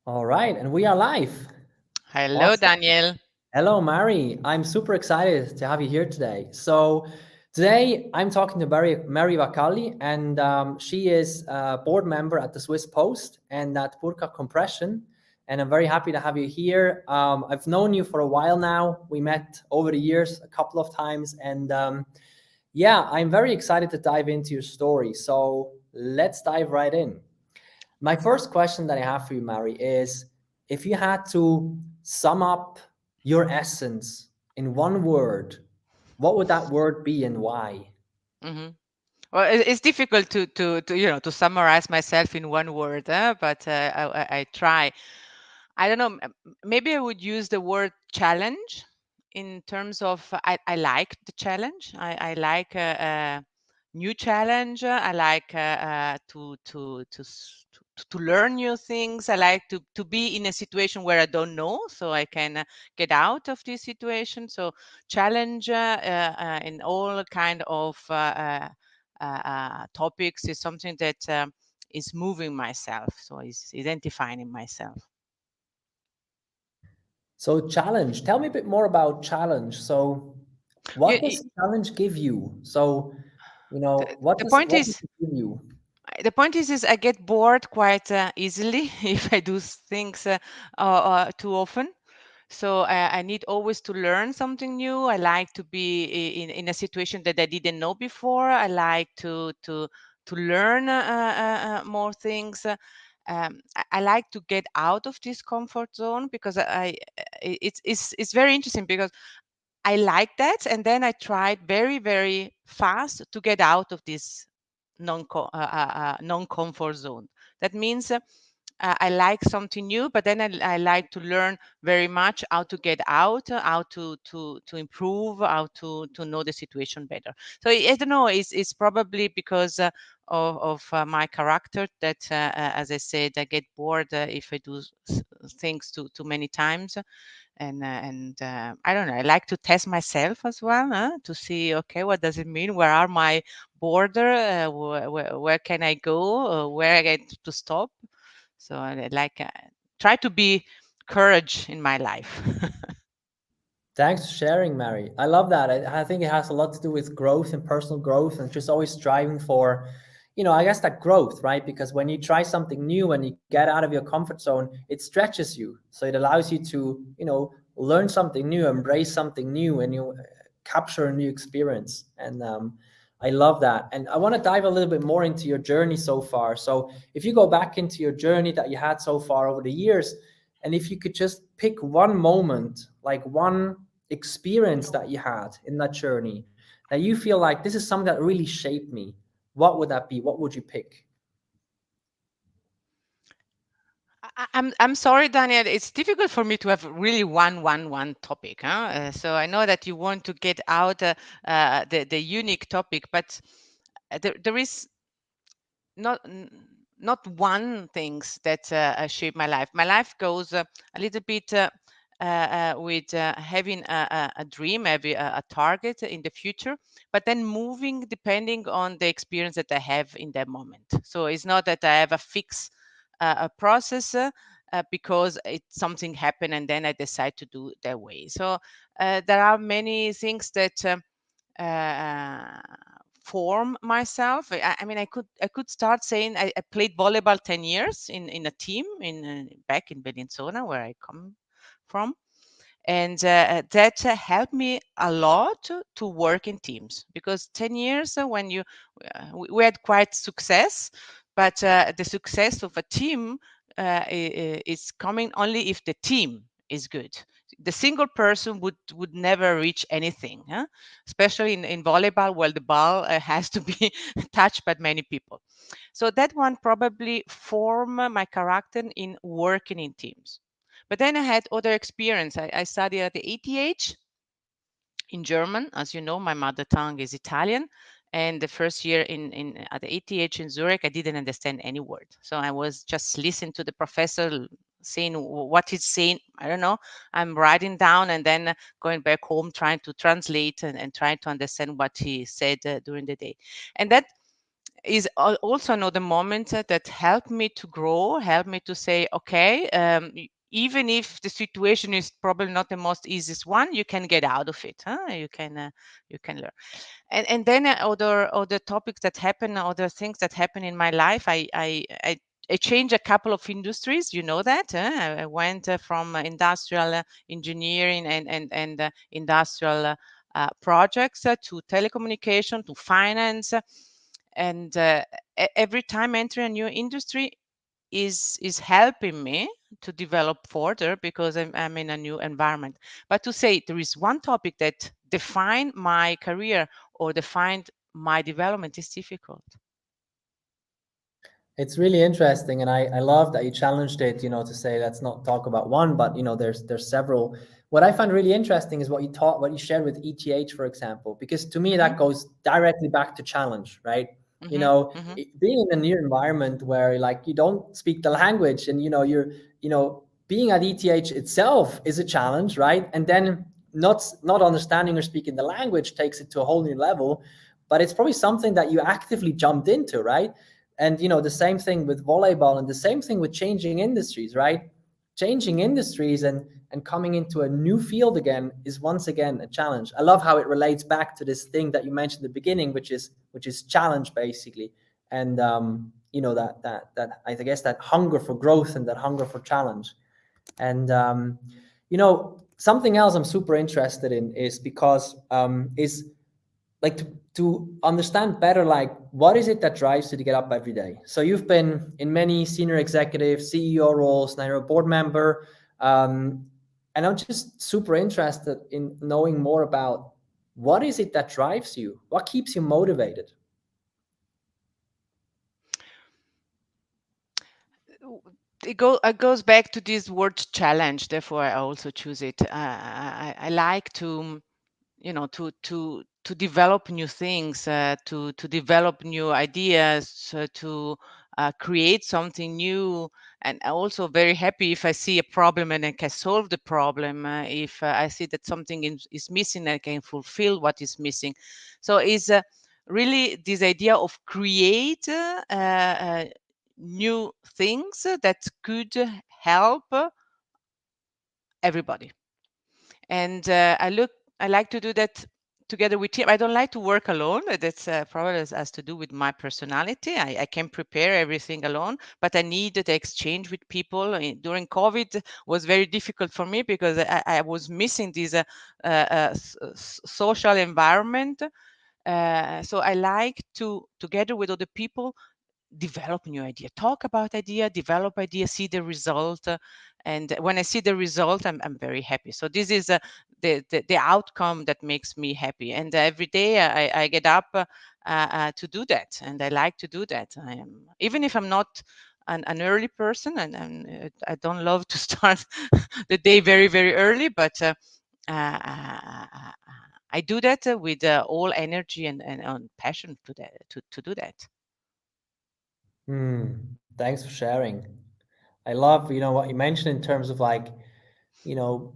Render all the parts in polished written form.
All right, and we are live. Hello, Awesome. Daniel. Hello, Mary. I'm super excited to have you here today. So, today I'm talking to Mary Vacalli, and she is a board member at the Swiss Post and at Burckhardt Compression. And I'm very happy to have you here. I've known you for a while now. We met over the years a couple of times. And yeah, I'm very excited to dive into your story. So, let's dive right in. My first question that I have for you, Mary, is if you had to sum up your essence in one word, what would that word be and why? hmm Well, it's difficult to summarize myself in one word, but I try. I don't know. Maybe I would use the word challenge in terms of I like the challenge. I like a new challenge. I like to learn new things. I like to be in a situation where I don't know, so I can get out of this situation. So challenge in all kind of topics is something that is moving myself. So is identifying in myself. So, challenge. Tell me a bit more about challenge. So, You, what does challenge give you? So, the, what the does point what does is it give you? the point is I get bored quite easily if I do things too often. So I need always to learn something new. I like to be in a situation that I didn't know before. I like to learn more things. I like to get out of this comfort zone because it's very interesting because I like that, and then I tried very very fast to get out of this non-comfort zone. That means I like something new, but then I like to learn very much how to get out, how to improve, how to know the situation better. So I don't know. It's probably because of my character that, as I said, I get bored if I do things too many times, and I don't know. I like to test myself as well to see, okay, what does it mean? Where are my border? Where can I go? Where I get to stop? So I like try to be courage in my life. Thanks for sharing, Mary. I love that. I think it has a lot to do with growth and personal growth and just always striving for, I guess that growth, right? Because when you try something new and you get out of your comfort zone, it stretches you. So it allows you to, learn something new, embrace something new, and you capture a new experience. And I love that. And I want to dive a little bit more into your journey so far. So if you go back into your journey that you had so far over the years, and if you could just pick one moment, like one experience that you had in that journey, that you feel like this is something that really shaped me, what would that be? What would you pick? I'm sorry, Daniel. It's difficult for me to have really one topic. So I know that you want to get out the unique topic, but there is not not one things that shape my life. My life goes a little bit with having a dream, having a target in the future, but then moving depending on the experience that I have in that moment. So it's not that I have a fixed a process because something happened and then I decide to do that way. So there are many things that uh, form myself. I mean, I could start saying I played volleyball 10 years in a team in back in Bellinzona, where I come from, and that helped me a lot to work in teams, because 10 years when we had quite success, but the success of a team is coming only if the team is good. The single person would never reach anything, especially in volleyball, where the ball has to be touched by many people. So that one probably form my character in working in teams. But then I had other experience. I studied at the ETH in German. As you know, my mother tongue is Italian. And the first year in at the ETH in Zurich, I didn't understand any word. So I was just listening to the professor saying what he's saying. I don't know. I'm writing down and then going back home, trying to translate and trying to understand what he said during the day. And that is also another moment that helped me to grow, helped me to say, okay, even if the situation is probably not the most easiest one, you can get out of it. You can learn. And then other topics that happen, other things that happen in my life. I changed a couple of industries. You know that. I went from industrial engineering and industrial projects to telecommunication, to finance, and every time I enter a new industry is helping me to develop further because I'm in a new environment. But to say there is one topic that defined my career or defined my development is difficult. It's really interesting, and I love that you challenged it, to say let's not talk about one, but there's several. What I find really interesting is what you shared with ETH, for example, because to me that goes directly back to challenge, right? Being in a new environment where like you don't speak the language, and you're being at ETH itself is a challenge, right? And then not understanding or speaking the language takes it to a whole new level, but it's probably something that you actively jumped into, right? And the same thing with volleyball, and the same thing with changing industries, right? Changing industries and coming into a new field again is once again a challenge. I love how it relates back to this thing that you mentioned at the beginning, which is challenge basically. And that I guess that hunger for growth and that hunger for challenge. And something else I'm super interested in is because is like to understand better, like what is it that drives you to get up every day? So you've been in many senior executive CEO roles, now you're a board member, and I'm just super interested in knowing more about what is it that drives you, what keeps you motivated. It goes back to this word challenge, therefore I also choose it. I like to to develop new things, to develop new ideas, to create something new. And I'm also very happy if I see a problem and I can solve the problem. If I see that something is missing, I can fulfill what is missing. So it's really this idea of create new things that could help everybody. And I like to do that together with team. I don't like to work alone. That's probably has to do with my personality. I can prepare everything alone, but I need the exchange with people. During COVID was very difficult for me because I was missing this social environment. So I like to, together with other people, develop new idea, talk about idea, develop idea, see the result. And when I see the result, I'm very happy. So this is the outcome that makes me happy. And every day I get up to do that. And I like to do that. I am, even if I'm not an early person, and I don't love to start the day very, very early, but I do that with all energy and passion to do that. Thanks for sharing. I love what you mentioned in terms of like you know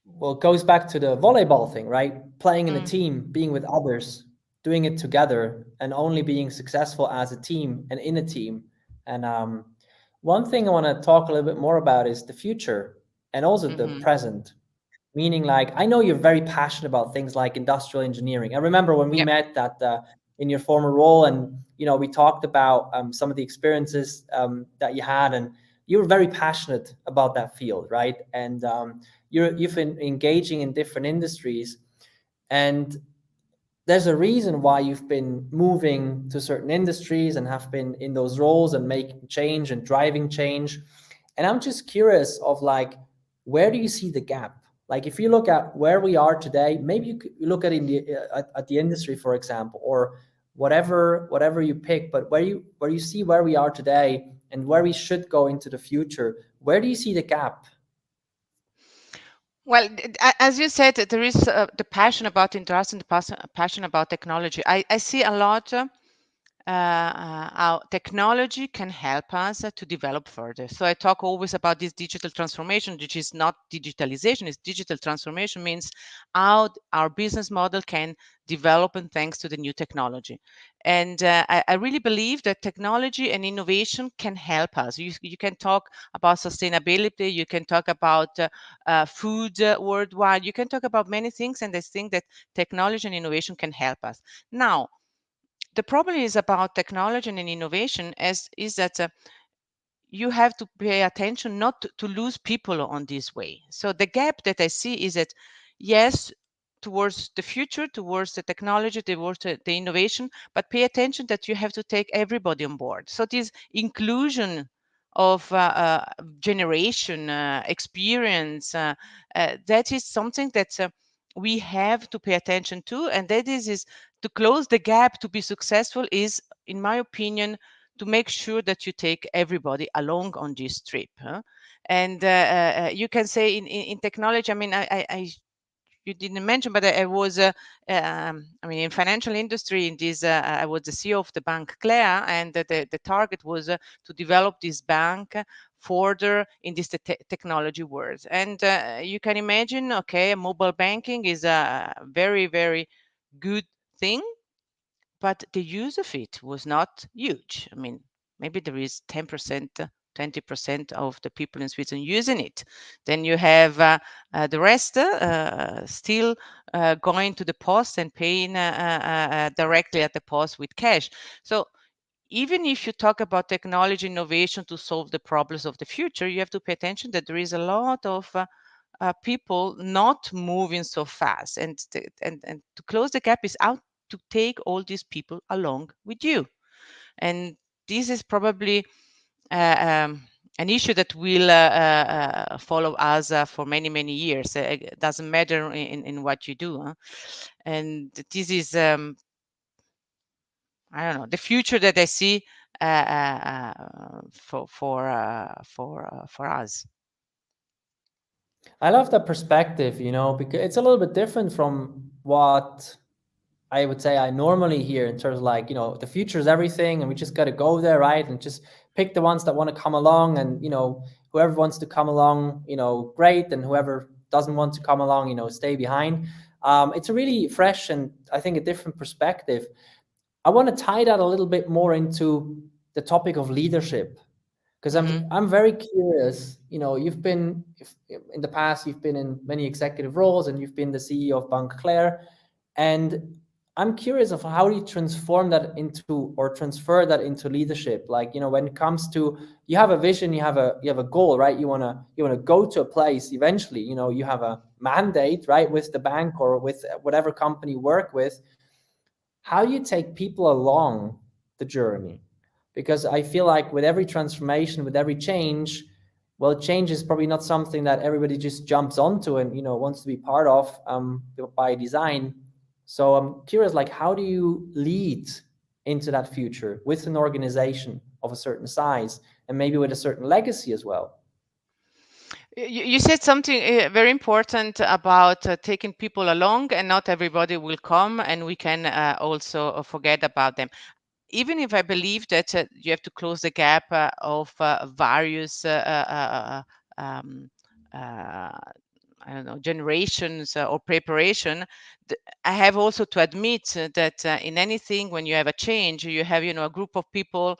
well, it goes back to the volleyball thing, right? Playing in a team, being with others, doing it together, and only being successful as a team and in a team. And one thing I want to talk a little bit more about is the future and also the present. Meaning, like, I know you're very passionate about things like industrial engineering. I remember when we Yep. met that in your former role, and we talked about some of the experiences that you had, and you were very passionate about that field, right? And you've been engaging in different industries, and there's a reason why you've been moving to certain industries and have been in those roles and making change and driving change. And I'm just curious of like, where do you see the gap? Like if you look at where we are today, maybe you could look at at the industry, for example, or whatever you pick, but where you see where we are today and where we should go into the future, where do you see the gap? Well, as you said, there is the passion about industry and the passion about technology. I see a lot our technology can help us to develop further. So I talk always about this digital transformation, which is not digitalization, it's digital transformation, means how our business model can develop and thanks to the new technology. And I really believe that technology and innovation can help us. You can talk about sustainability, you can talk about food worldwide, you can talk about many things, and I think that technology and innovation can help us. Now, the problem is about technology and innovation is that you have to pay attention not to lose people on this way. So the gap that I see is that, yes, towards the future, towards the technology, towards the innovation, but pay attention that you have to take everybody on board. So this inclusion of generation, experience, that is something that we have to pay attention to, and that is to close the gap to be successful is, in my opinion, to make sure that you take everybody along on this trip. And you can say in technology, I mean, I you didn't mention, but I was, I mean, in financial industry, in this, I was the CEO of the Banca Cler, and the target was to develop this bank further in this technology world. And you can imagine, okay, mobile banking is a very, very good thing, but the use of it was not huge. I mean, maybe there is 10%, 20% of the people in Switzerland using it. Then you have the rest still going to the post and paying directly at the post with cash. So even if you talk about technology innovation to solve the problems of the future, you have to pay attention that there is a lot of people not moving so fast, and to close the gap is out to take all these people along with you. And this is probably an issue that will follow us for many years. It doesn't matter in what you do, huh? And this is I don't know, the future that I see for us. I love that perspective, you know, because it's a little bit different from what I would say I normally hear in terms of like, you know, the future is everything and we just got to go there, right? And just pick the ones that want to come along, and, you know, whoever wants to come along, you know, great. And whoever doesn't want to come along, you know, stay behind. It's a really fresh and I think a different perspective. I want to tie that a little bit more into the topic of leadership, because I'm very curious. You know, you've been in the past, you've been in many executive roles, and you've been the CEO of Banca Cler, and I'm curious of how you transform that into or transfer that into leadership. Like, you know, when it comes to, you have a vision, you have a goal, right? You wanna go to a place eventually. You know, you have a mandate, right, with the bank or with whatever company you work with. How do you take people along the journey? Because I feel like with every transformation, with every change, well, change is probably not something that everybody just jumps onto and, you know, wants to be part of by design. So I'm curious, like, how do you lead into that future with an organization of a certain size and maybe with a certain legacy as well? You said something very important about taking people along, and not everybody will come, and we can also forget about them. Even if I believe that you have to close the gap of various I don't know, generations or preparation, I have also to admit that in anything, when you have a change, you have, you know, a group of people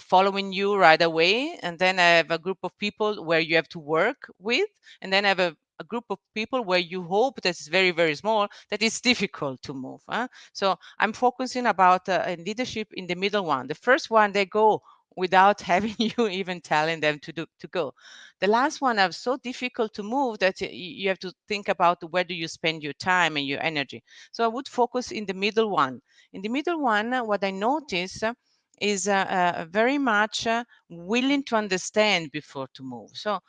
following you right away, and then I have a group of people where you have to work with, and then I have a group of people where you hope that is very small, that it's difficult to move. So I'm focusing about leadership in the middle one. The first one, they go without having you even telling them to go. The last one are so difficult to move that you have to think about where do you spend your time and your energy. So I would focus in the middle one. In the middle one, what I notice is very much willing to understand before to move. So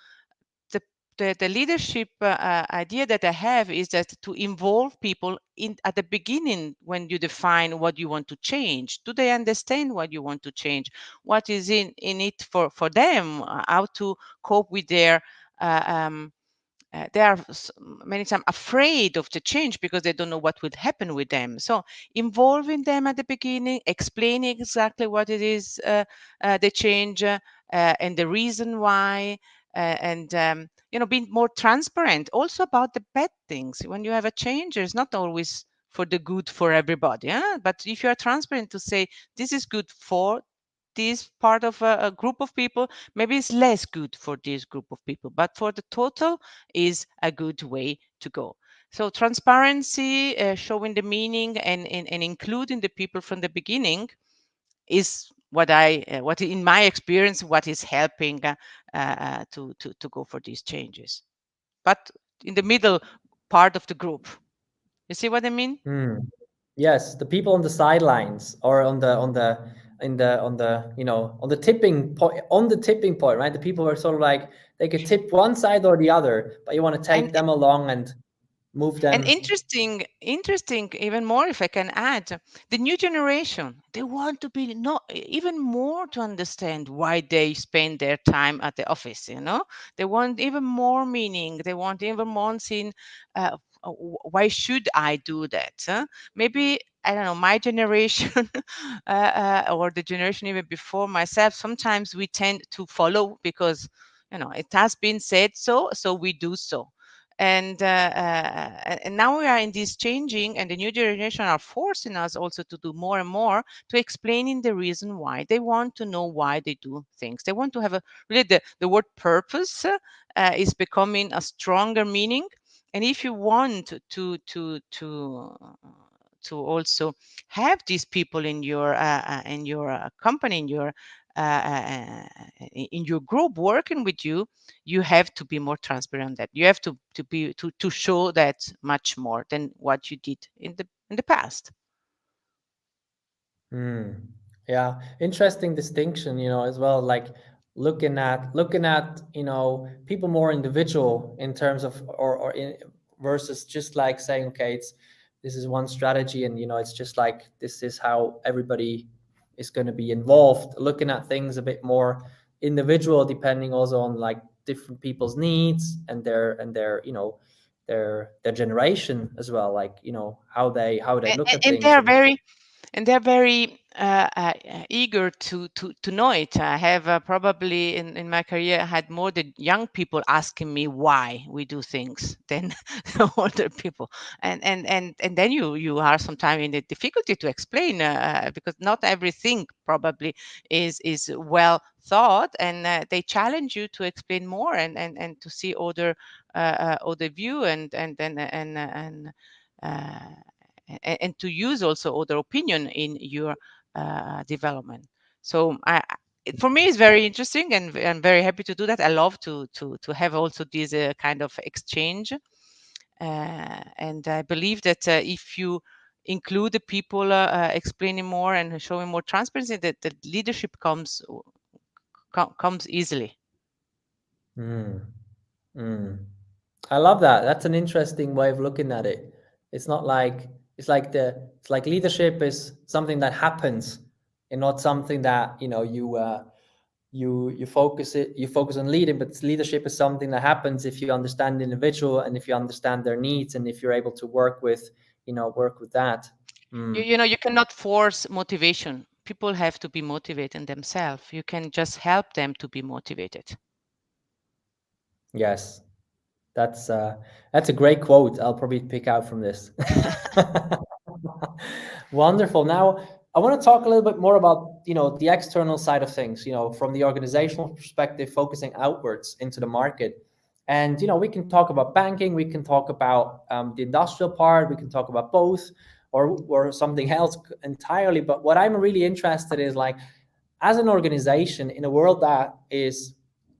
the leadership idea that I have is that to involve people in at the beginning when you define what you want to change. Do they understand what you want to change? What is in it for them? How to cope with their they are many times afraid of the change because they don't know what would happen with them. So involving them at the beginning, explaining exactly what it is, the change, and the reason why, and being more transparent also about the bad things. When you have a change, it's not always for the good for everybody, but if you are transparent to say this is good for this part of a group of people, maybe it's less good for this group of people, but for the total is a good way to go. So transparency, showing the meaning, and including the people from the beginning is what in my experience, what is helping to go for these changes. But in the middle part of the group, you see what I mean? Yes, the people on the sidelines or on the tipping point, right? The people who are sort of like they could tip one side or the other, but you want to And take them along and move And them. interesting, even more, if I can add, the new generation, they want to be no even more to understand why they spend their time at the office. They want even more meaning. They want even more seeing, why should I do that? Huh? Maybe I don't know, my generation, or the generation even before myself. Sometimes we tend to follow because it has been said so, so we do so. And now we are in this changing, and the new generation are forcing us also to do more and more to explaining the reason why they want to know why they do things. They want to have really the word purpose is becoming a stronger meaning. And if you want to also have these people in your company, in your group working with you, you have to be more transparent. That you have to show that much more than what you did in the past. Yeah, interesting distinction, as well, like looking at people more individual in terms of versus just like saying, okay, this is one strategy, and it's just like this is how everybody is going to be involved. Looking at things a bit more individual, depending also on like different people's needs and their generation as well, like how they look at And things. And they're very eager to know it. I have probably in my career had more the young people asking me why we do things than the older people, and then you are sometimes in the difficulty to explain, because not everything probably is well thought, and they challenge you to explain more and to see other view, uh, and to use also other opinion in your development. So for me, it's very interesting, and I'm very happy to do that. I love to have also this kind of exchange, and I believe that if you include the people explaining more and showing more transparency, that the leadership comes easily. Mm, mm. I love that. That's an interesting way of looking at it. It's not like it's like leadership is something that happens and not something that you focus on leading, but leadership is something that happens if you understand the individual and if you understand their needs and if you're able to work with that. You cannot force motivation. People have to be motivated themselves. You can just help them to be motivated. Yes, that's a great quote. I'll probably pick out from this. Wonderful. Now, I want to talk a little bit more about, the external side of things, from the organizational perspective, focusing outwards into the market. And, we can talk about banking, we can talk about the industrial part, we can talk about both or something else entirely. But what I'm really interested is like, as an organization in a world that is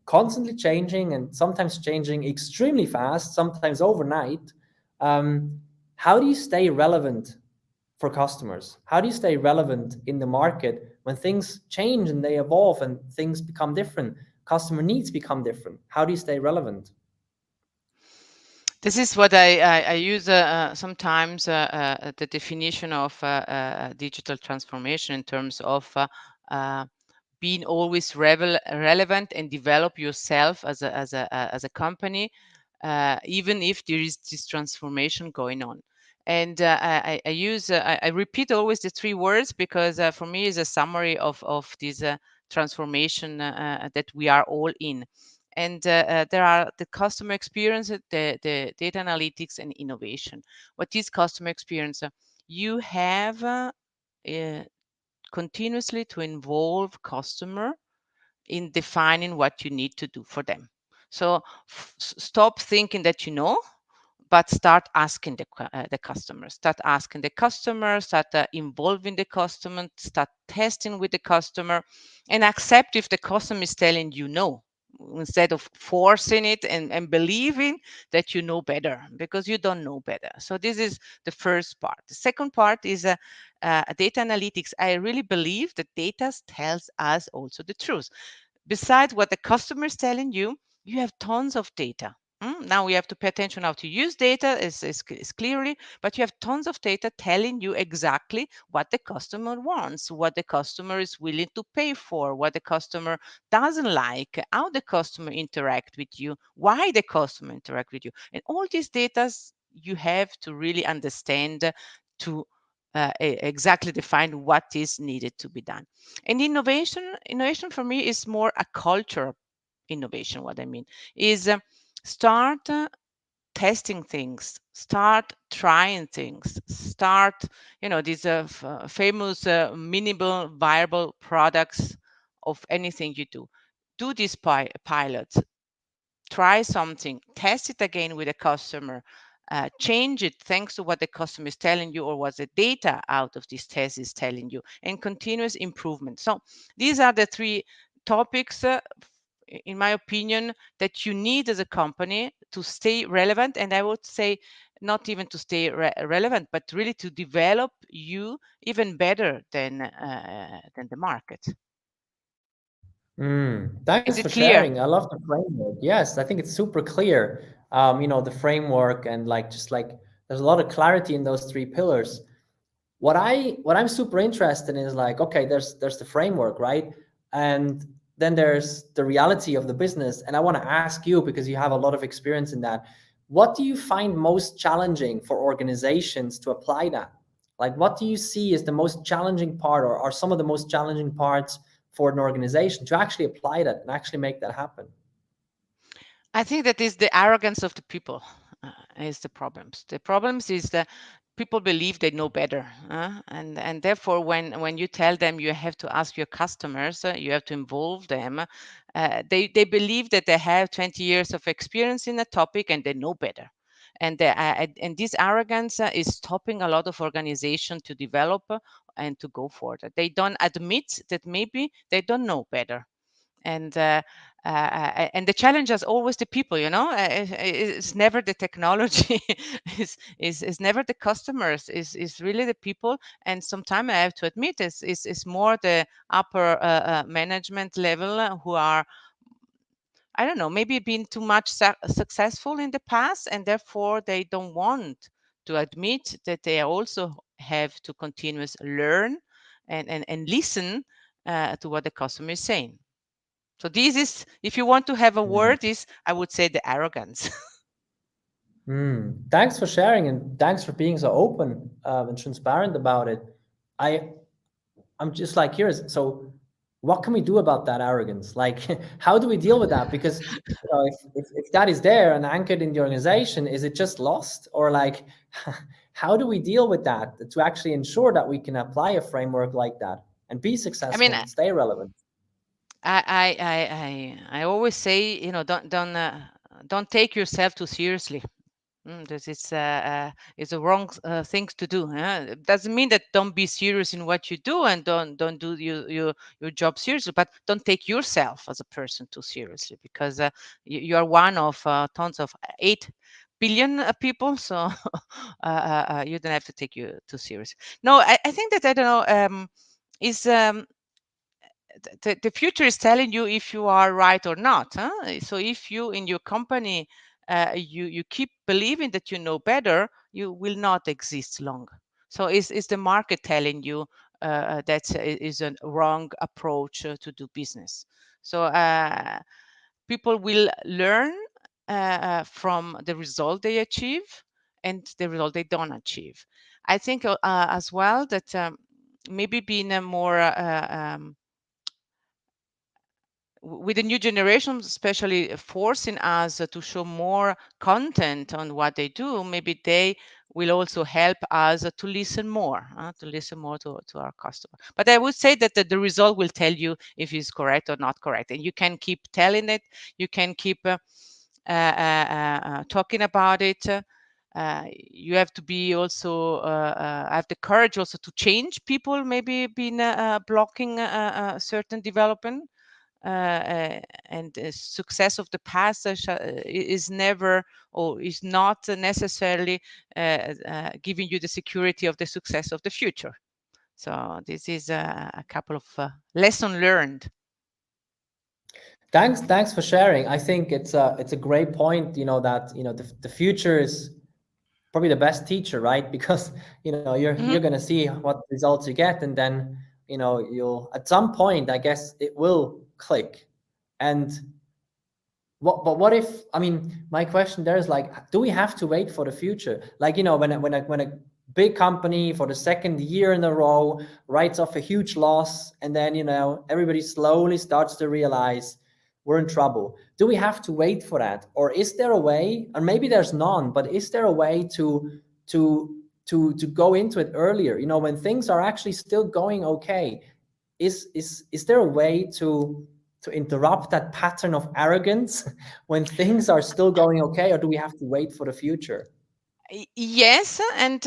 constantly changing and sometimes changing extremely fast, sometimes overnight, how do you stay relevant for customers? How do you stay relevant in the market when things change and they evolve and things become different? Customer needs become different. How do you stay relevant? This is what I use sometimes, the definition of digital transformation in terms of uh, being always relevant and develop yourself as a company, even if there is this transformation going on. And I repeat always the three words because for me is a summary of this transformation that we are all in. And there are the customer experience, the data analytics, and innovation. What is customer experience? You have continuously to involve customer in defining what you need to do for them. So stop thinking that you know, but start asking the customer, start asking the customer, start involving the customer, start testing with the customer, and accept if the customer is telling you no, instead of forcing it and believing that you know better, because you don't know better. So this is the first part. The second part is data analytics. I really believe that data tells us also the truth. Besides what the customer is telling you, you have tons of data. Now we have to pay attention how to use data is clearly, but you have tons of data telling you exactly what the customer wants, what the customer is willing to pay for, what the customer doesn't like, how the customer interact with you, why the customer interact with you. And all these data you have to really understand to exactly define what is needed to be done. And innovation for me is more a culture innovation. What I mean is start testing things, start trying things, start, these famous minimal viable products of anything you do. Do these pilots, try something, test it again with a customer, change it thanks to what the customer is telling you or what the data out of this test is telling you, and continuous improvement. So these are the three topics, in my opinion, that you need as a company to stay relevant. And I would say not even to stay relevant, but really to develop you even better than the market. Thanks Is for it clear? sharing. I love the framework. Yes, I think it's super clear. The framework and like just like there's a lot of clarity in those three pillars. What I'm super interested in is like, okay, there's the framework, right? And then there's the reality of the business. And I want to ask you, because you have a lot of experience in that, what do you find most challenging for organizations to apply that? Like, what do you see as the most challenging part, or are some of the most challenging parts for an organization to actually apply that and actually make that happen? I think that is the arrogance of the people is the problems. The problems is that people believe they know better, and therefore when you tell them you have to ask your customers, you have to involve them. They believe that they have 20 years of experience in a topic and they know better. And this arrogance is stopping a lot of organizations to develop and to go further. They don't admit that maybe they don't know better. And the challenge is always the people, it's never the technology. Is never the customers, is really the people. And sometimes I have to admit is more the upper management level who are, I don't know, maybe been too much successful in the past, and therefore they don't want to admit that they also have to continuously learn and listen to what the customer is saying. So this is, if you want to have a word, is, I would say, the arrogance. Thanks for sharing, and thanks for being so open and transparent about it. I'm just like curious. So, what can we do about that arrogance? Like, how do we deal with that? Because if that is there and anchored in the organization, is it just lost, or like, how do we deal with that to actually ensure that we can apply a framework like that and be I mean, successful and stay relevant? I always say, don't take yourself too seriously. This is a wrong thing to do. It doesn't mean that don't be serious in what you do and don't do your job seriously, but don't take yourself as a person too seriously, because you are one of tons of 8 billion people. So you don't have to take you too serious. No, I think that, I don't know, is the future is telling you if you are right or not. So if you in your company you keep believing that you know better, you will not exist long. So is the market telling you that is a wrong approach to do business? So people will learn from the result they achieve and the result they don't achieve. I think as well that maybe being a more with the new generation, especially forcing us to show more content on what they do, maybe they will also help us to listen more to our customer. But I would say that the result will tell you if it's correct or not correct. And you can keep telling it, you can keep talking about it. You have to be also have the courage also to change people maybe been blocking certain development, and success of the past is never or is not necessarily giving you the security of the success of the future. So this is a couple of lessons learned. Thanks for sharing. I think it's a great point, that the future is probably the best teacher, right? Because you're going to see what results you get, and then you'll at some point, I guess, it will click. And what if, I mean, my question there is like, do we have to wait for the future? Like, when a big company for the second year in a row writes off a huge loss, and then everybody slowly starts to realize we're in trouble. Do we have to wait for that, or is there a way? And maybe there's none, but is there a way to go into it earlier? When things are actually still going okay, is there a way to interrupt that pattern of arrogance when things are still going okay, or do we have to wait for the future? Yes, and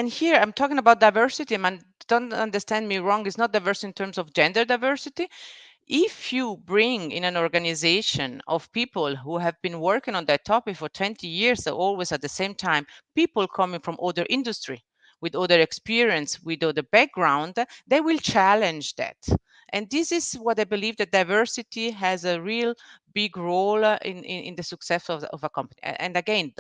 here I'm talking about diversity. Man, don't understand me wrong. It's not diversity in terms of gender diversity. If you bring in an organization of people who have been working on that topic for 20 years, so always at the same time, people coming from other industry, with other experience, with other background, they will challenge that. And this is what I believe, that diversity has a real big role in the success of a company. And again,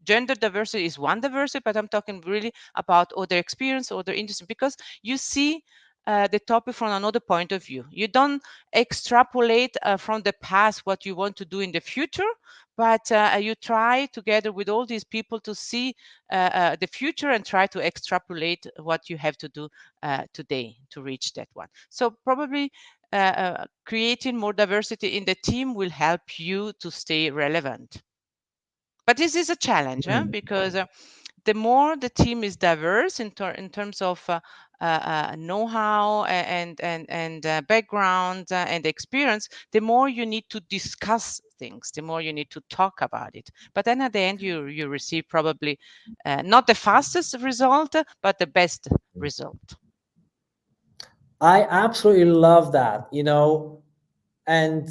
gender diversity is one diversity, but I'm talking really about other experience, other industry, because you see the topic from another point of view. You don't extrapolate from the past what you want to do in the future, but you try together with all these people to see the future and try to extrapolate what you have to do today to reach that one. So probably creating more diversity in the team will help you to stay relevant. But this is a challenge, because the more the team is diverse in terms of know-how and background and experience, the more you need to discuss things, the more you need to talk about it. But then at the end, you receive probably not the fastest result, but the best result. I absolutely love that, and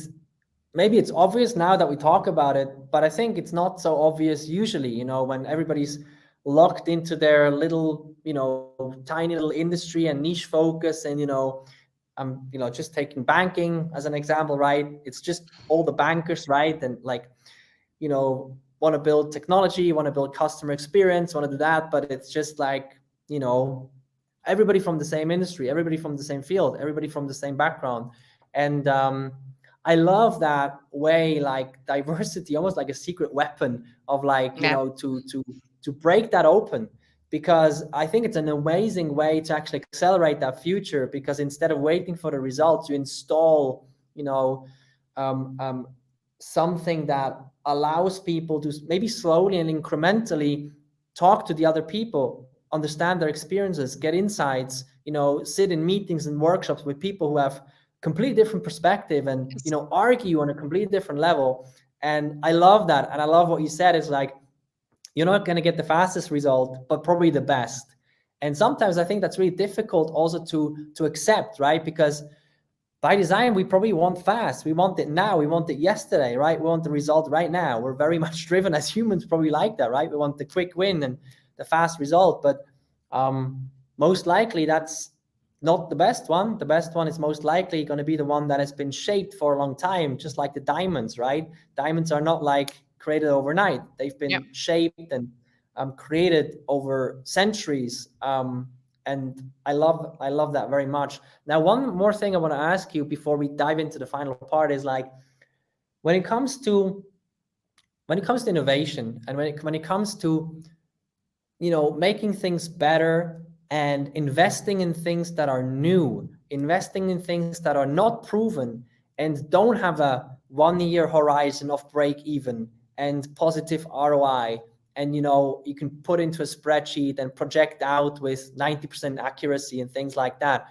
maybe it's obvious now that we talk about it, but I think it's not so obvious usually, when everybody's locked into their little, tiny little industry and niche focus. And, just taking banking as an example, right? It's just all the bankers, right? And like, want to build technology, want to build customer experience, want to do that, but it's just like, everybody from the same industry, everybody from the same field, everybody from the same background. And I love that way, like diversity, almost like a secret weapon of like, to break that open, because I think it's an amazing way to actually accelerate that future, because instead of waiting for the results, you install, something that allows people to maybe slowly and incrementally talk to the other people, understand their experiences, get insights, sit in meetings and workshops with people who have completely different perspective, and argue on a completely different level. And I love that. And I love what you said, is like, you're not going to get the fastest result, but probably the best. And sometimes I think that's really difficult also to accept, right? Because by design, we probably want fast. We want it now. We want it yesterday, right? We want the result right now. We're very much driven as humans, probably like that, right? We want the quick win and the fast result. But most likely that's not the best one. The best one is most likely going to be the one that has been shaped for a long time, just like the diamonds, right? Diamonds are not like created overnight. They've been shaped and created over centuries. And I love that very much. Now, one more thing I want to ask you before we dive into the final part is like, when it comes to when it comes to innovation and when it comes to, making things better and investing in things that are new, investing in things that are not proven and don't have a 1 year horizon of break even and positive ROI, and you can put into a spreadsheet and project out with 90% accuracy and things like that.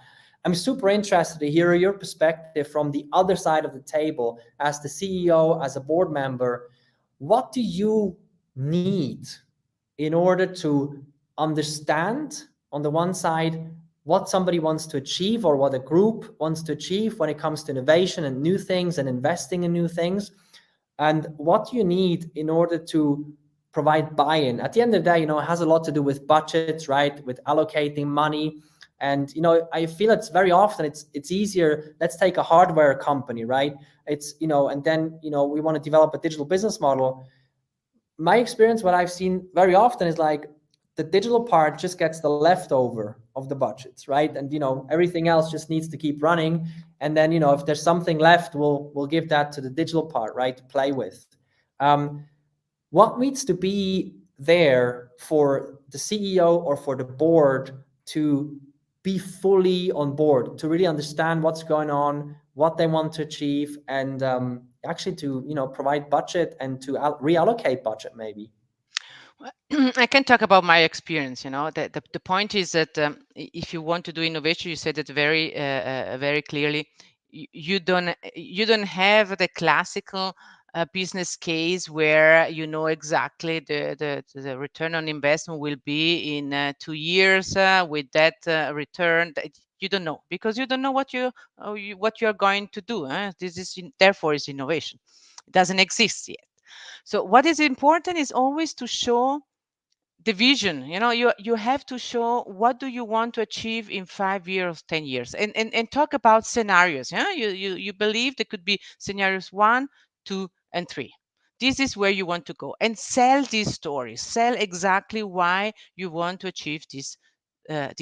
I'm super interested to hear your perspective from the other side of the table as the CEO, as a board member. What do you need in order to understand, on the one side, what somebody wants to achieve or what a group wants to achieve when it comes to innovation and new things and investing in new things, and what you need in order to provide buy-in? At the end of the day, it has a lot to do with budgets, right? With allocating money. And, I feel it's very often it's easier. Let's take a hardware company, right? It's, and then, we want to develop a digital business model. My experience, what I've seen very often is like the digital part just gets the leftover of the budgets, right? And everything else just needs to keep running. And then if there's something left, we'll give that to the digital part, right, to play with. What needs to be there for the CEO or for the board to be fully on board, to really understand what's going on, what they want to achieve, and actually to provide budget and to reallocate budget maybe? I can talk about my experience. The point is that if you want to do innovation, you said it very clearly. You don't have the classical business case where exactly the return on investment will be in 2 years with that return. You don't know, because you don't know what you are going to do. Therefore is innovation. It doesn't exist yet. So what is important is always to show the vision. You have to show what do you want to achieve in 5 years, 10 years, and talk about scenarios. You believe there could be scenarios 1, 2, and 3. This is where you want to go, and sell these stories. Sell exactly why you want to achieve this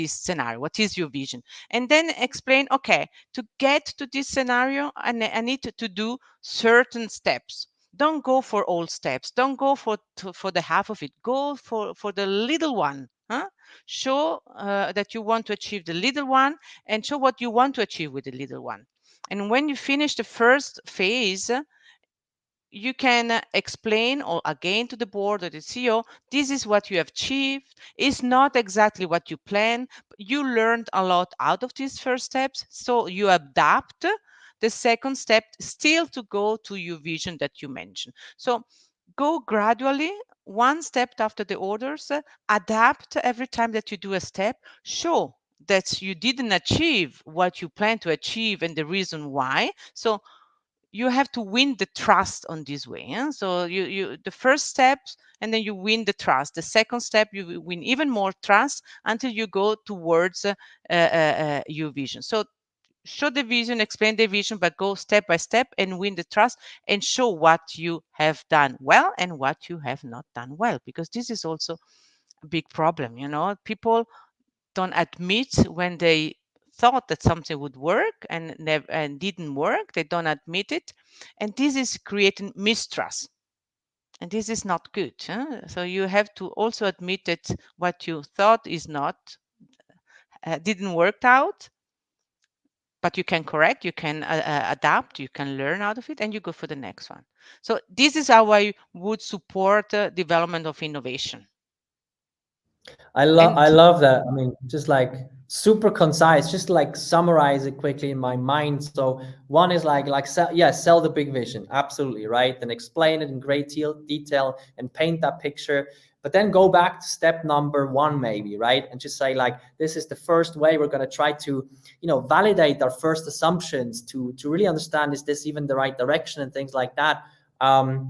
scenario. What is your vision? And then explain, okay, to get to this scenario, I need to do certain steps. Don't go for all steps. Don't go for the half of it. Go for the little one. Show that you want to achieve the little one, and show what you want to achieve with the little one. And when you finish the first phase, you can explain or again to the board or the CEO, this is what you have achieved. It's not exactly what you planned, but you learned a lot out of these first steps. So you adapt the second step still to go to your vision that you mentioned. So go gradually, one step after the others, adapt every time that you do a step, show that you didn't achieve what you plan to achieve and the reason why. So you have to win the trust on this way. So you the first step, and then you win the trust. The second step, you win even more trust until you go towards your vision. So show the vision, explain the vision, but go step by step and win the trust, and show what you have done well and what you have not done well, because this is also a big problem. People don't admit when they thought that something would work and didn't work. They don't admit it, and this is creating mistrust, and this is not good. So you have to also admit that what you thought is not didn't work out, but you can correct, you can adapt, you can learn out of it, and you go for the next one. So this is how I would support development of innovation. I love that. I mean, just like super concise, just like summarize it quickly in my mind. So one is like sell the big vision, absolutely, right? And explain it in great detail and paint that picture. But then go back to step number 1, maybe, right? And just say like, this is the first way we're going to try to, validate our first assumptions to really understand, is this even the right direction and things like that. And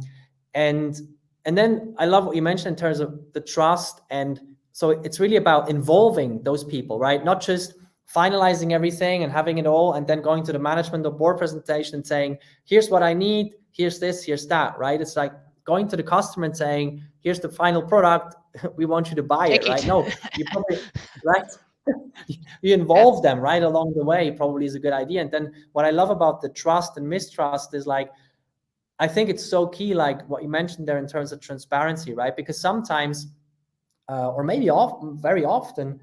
then I love what you mentioned in terms of the trust. And so it's really about involving those people, right? Not just finalizing everything and having it all and then going to the management or board presentation and saying, here's what I need, here's this, here's that, right? It's like going to the customer and saying, here's the final product, we want you to buy it, right? No, you probably, right? You involve them right along the way, probably is a good idea. And then what I love about the trust and mistrust is like, I think it's so key, like what you mentioned there in terms of transparency, right? Because sometimes, or maybe often, very often,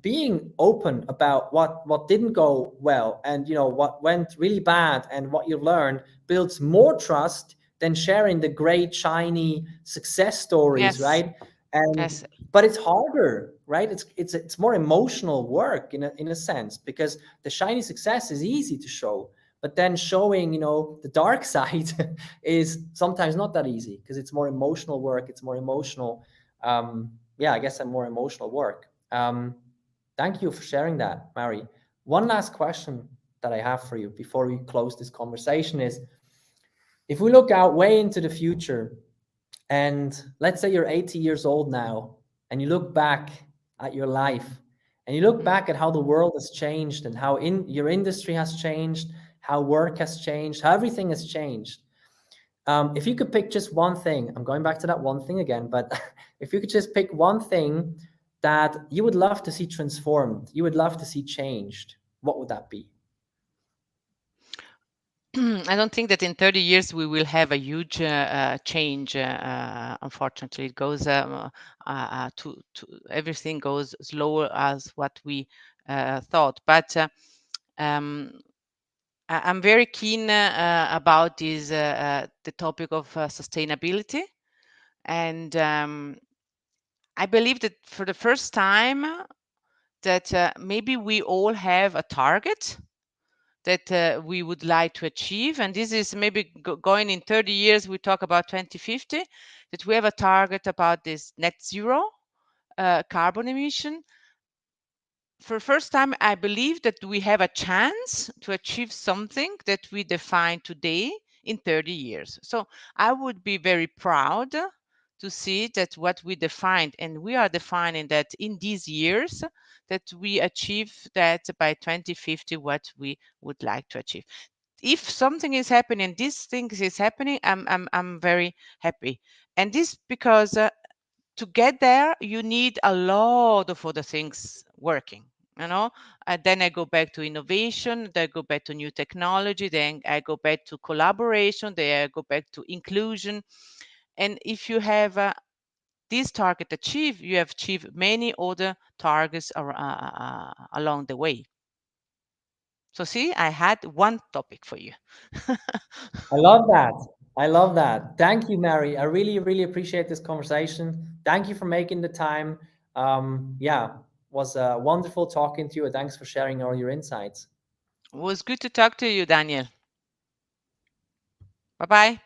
being open about what didn't go well and what went really bad and what you learned builds more trust than sharing the great shiny success stories, Yes. right? And Yes. but it's harder, right? It's more emotional work in a sense, because the shiny success is easy to show, but then showing the dark side is sometimes not that easy, because it's more emotional work. It's more emotional, yeah, I guess, more emotional work. Thank you for sharing that, Mary. One last question that I have for you before we close this conversation is, if we look out way into the future, and let's say you're 80 years old now, and you look back at your life, and you look back at how the world has changed, and how your industry has changed, how work has changed, how everything has changed. If you could pick just one thing, I'm going back to that one thing again, but if you could just pick one thing that you would love to see transformed, you would love to see changed, what would that be? I don't think that in 30 years we will have a huge change. Unfortunately, it goes to everything goes slower as what we thought. But I'm very keen about this the topic of sustainability, and I believe that for the first time that maybe we all have a target that we would like to achieve. And this is maybe going in 30 years, we talk about 2050, that we have a target about this net zero carbon emission. For the first time, I believe that we have a chance to achieve something that we define today in 30 years. So I would be very proud to see that what we defined, and we are defining that in these years, that we achieve that by 2050, what we would like to achieve. If something is happening, these things is happening, I'm very happy. And this because to get there, you need a lot of other things working. Then I go back to innovation, then I go back to new technology, then I go back to collaboration, then I go back to inclusion. And if you have this target achieved, you have achieved many other targets along the way. So see, I had one topic for you. I love that. I love that. Thank you, Mary. I really, really appreciate this conversation. Thank you for making the time. Yeah, was wonderful talking to you. And thanks for sharing all your insights. It was good to talk to you, Daniel. Bye-bye.